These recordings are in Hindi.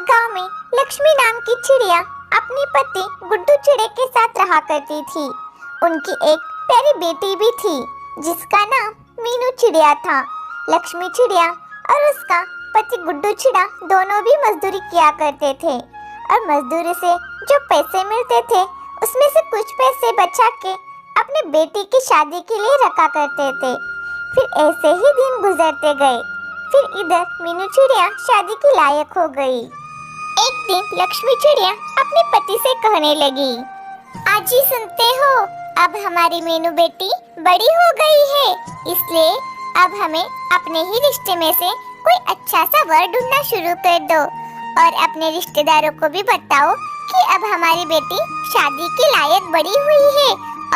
गांव में लक्ष्मी नाम की चिड़िया अपने पति गुड्डू चिड़े के साथ रहा करती थी। उनकी एक प्यारी बेटी भी थी जिसका नाम मीनू चिड़िया था। लक्ष्मी चिड़िया और उसका पति गुड्डू चिड़ा दोनों भी मजदूरी किया करते थे और मजदूरी से जो पैसे मिलते थे उसमें से कुछ पैसे बचा के अपने बेटी की शादी के लिए रखा करते थे। फिर ऐसे ही दिन गुजरते गए। फिर इधर मीनू चिड़िया शादी के लायक हो गई। एक दिन लक्ष्मी चिड़िया अपने पति से कहने लगी, आज ही सुनते हो, अब हमारी मीनू बेटी बड़ी हो गई है, इसलिए अब हमें अपने ही रिश्ते में से कोई अच्छा सा वर ढूंढना शुरू कर दो और अपने रिश्तेदारों को भी बताओ कि अब हमारी बेटी शादी के लायक बड़ी हुई है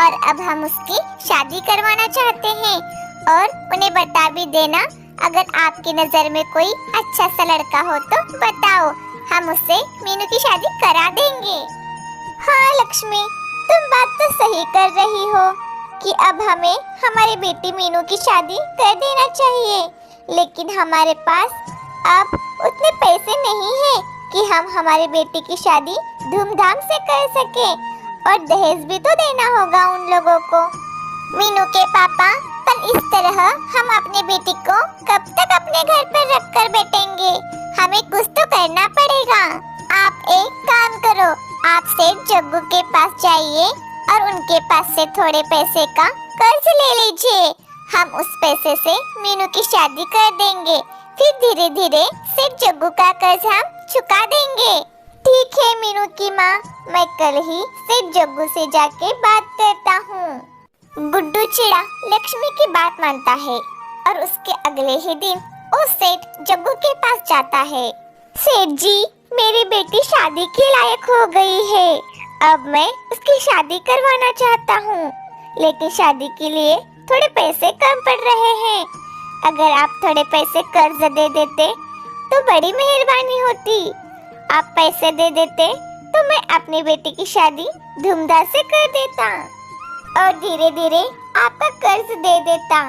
और अब हम उसकी शादी करवाना चाहते हैं। और उन्हें बता भी देना, अगर आपकी नजर में कोई अच्छा सा लड़का हो तो बताओ, हम उससे मीनू की शादी करा देंगे। हाँ लक्ष्मी, तुम बात तो सही कर रही हो कि अब हमें हमारी बेटी मीनू की शादी कर देना चाहिए, लेकिन हमारे पास अब उतने पैसे नहीं हैं कि हम हमारी बेटी की शादी धूमधाम से कर सके और दहेज भी तो देना होगा उन लोगों को। मीनू के पापा, पर इस तरह हम अपनी बेटी को कब तक अपने घर पर रख कर बैठेंगे? हमें कुछ तो करना पड़ेगा। आप एक काम करो, आप सेठ जग्गू के पास जाइए और उनके पास से थोड़े पैसे का कर्ज ले लीजिए। हम उस पैसे से मीनू की शादी कर देंगे, फिर धीरे धीरे सेठ जग्गू का कर्ज हम चुका देंगे। ठीक है मीनू की माँ, मैं कल ही सेठ जग्गू से जाके बात करता हूँ। गुड्डू चिड़ा लक्ष्मी की बात मानता है और उसके अगले ही दिन वो सेठ जग्गू के पास जाता है। सेठ जी, मेरी बेटी शादी के लायक हो गई है, अब मैं उसकी शादी करवाना चाहता हूँ, लेकिन शादी के लिए थोड़े पैसे कम पड़ रहे हैं। अगर आप थोड़े पैसे कर्ज दे देते तो बड़ी मेहरबानी होती। आप पैसे दे देते तो मैं अपनी बेटी की शादी धूमधाम से कर देता और धीरे धीरे आपका कर्ज दे देता।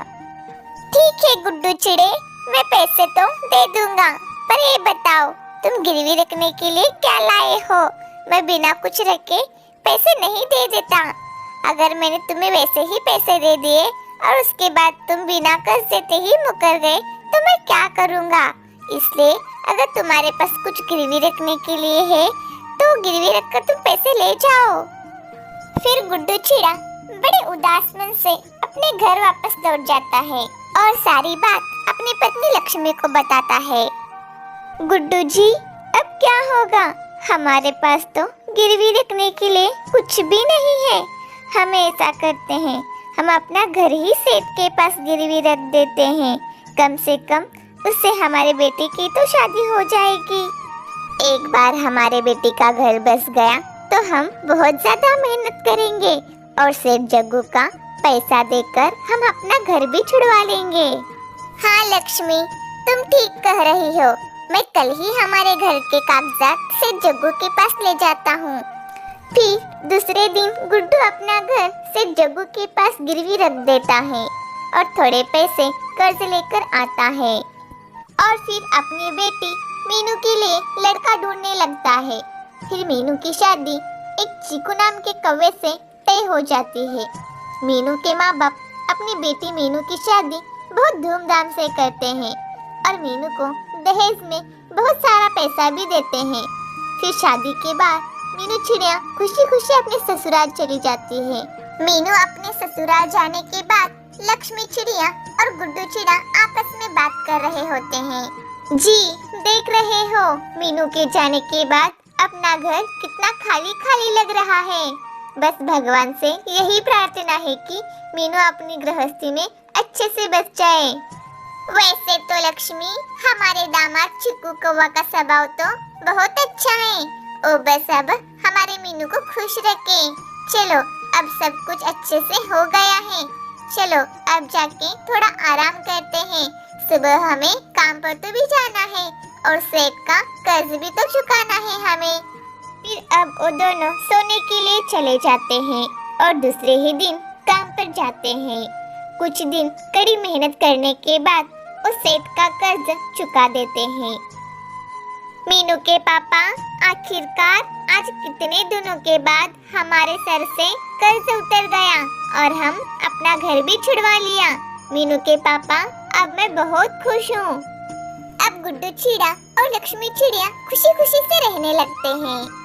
ठीक है गुड्डू चिड़े, मैं पैसे तो दे दूंगा, पर ये बताओ तुम गिरवी रखने के लिए क्या लाए हो? मैं बिना कुछ रखे पैसे नहीं दे देता। अगर मैंने तुम्हें वैसे ही पैसे दे दिए और उसके बाद तुम बिना कर्ज देते ही मुकर गए तो मैं क्या करूँगा? इसलिए अगर तुम्हारे पास कुछ गिरवी रखने के लिए है तो गिरवी रखकर तुम पैसे ले जाओ। फिर गुड्डू चिड़ा बड़े उदास मन से अपने घर वापस लौट जाता है और सारी बात अपनी पत्नी लक्ष्मी को बताता है। गुड्डू जी, अब क्या होगा? हमारे पास तो गिरवी रखने के लिए कुछ भी नहीं है। हम ऐसा करते हैं, हम अपना घर ही सेठ के पास गिरवी रख देते हैं, कम से कम उससे हमारे बेटे की तो शादी हो जाएगी। एक बार हमारे बेटे का घर बस गया तो हम बहुत ज्यादा मेहनत करेंगे और सेठ जग्गू का पैसा देकर हम अपना घर भी छुड़वा लेंगे। हाँ लक्ष्मी, तुम ठीक कह रही हो। मैं कल ही हमारे घर के कागजात सेठ जग्गू के पास ले जाता हूँ। फिर दूसरे दिन गुड्डू अपना घर सेठ जग्गू के पास गिरवी रख देता है और थोड़े पैसे कर्ज लेकर आता है और फिर अपनी बेटी मीनू के लिए लड़का ढूंढने लगता है। फिर मीनू की शादी एक चीकू नाम के कौवे से तय हो जाती है। मीनू के माँ बाप अपनी बेटी मीनू की शादी बहुत धूमधाम से करते हैं और मीनू को दहेज में बहुत सारा पैसा भी देते हैं। फिर शादी के बाद मीनू चिड़िया खुशी खुशी अपने ससुराल चली जाती है। मीनू अपने ससुराल जाने के बाद लक्ष्मी चिड़िया और गुड्डू चिड़ा आपस में बात कर रहे होते हैं। जी, देख रहे हो मीनू के जाने के बाद अपना घर कितना खाली खाली लग रहा है। बस भगवान से यही प्रार्थना है कि मीनू अपनी गृहस्थी में अच्छे से बच जाए। वैसे तो लक्ष्मी, हमारे दामाद चिक्कू कौवा का स्वभाव तो बहुत अच्छा है। ओ बस अब हमारे मीनू को खुश रखे। चलो, अब सब कुछ अच्छे से हो गया है। चलो अब जाके थोड़ा आराम करते हैं। सुबह हमें काम पर तो भी जाना है और सेठ का कर्ज भी तो चुकाना है हमें। फिर अब वो दोनों सोने के लिए चले जाते हैं और दूसरे ही दिन काम पर जाते हैं। कुछ दिन कड़ी मेहनत करने के बाद उस सेठ का कर्ज चुका देते हैं। मीनू के पापा, आखिरकार आज कितने दिनों के बाद हमारे सर से कर्ज उतर गया और हम अपना घर भी छुड़वा लिया। मीनू के पापा, अब मैं बहुत खुश हूँ। अब गुड्डू चिड़िया और लक्ष्मी चिड़िया खुशी खुशी से रहने लगते हैं।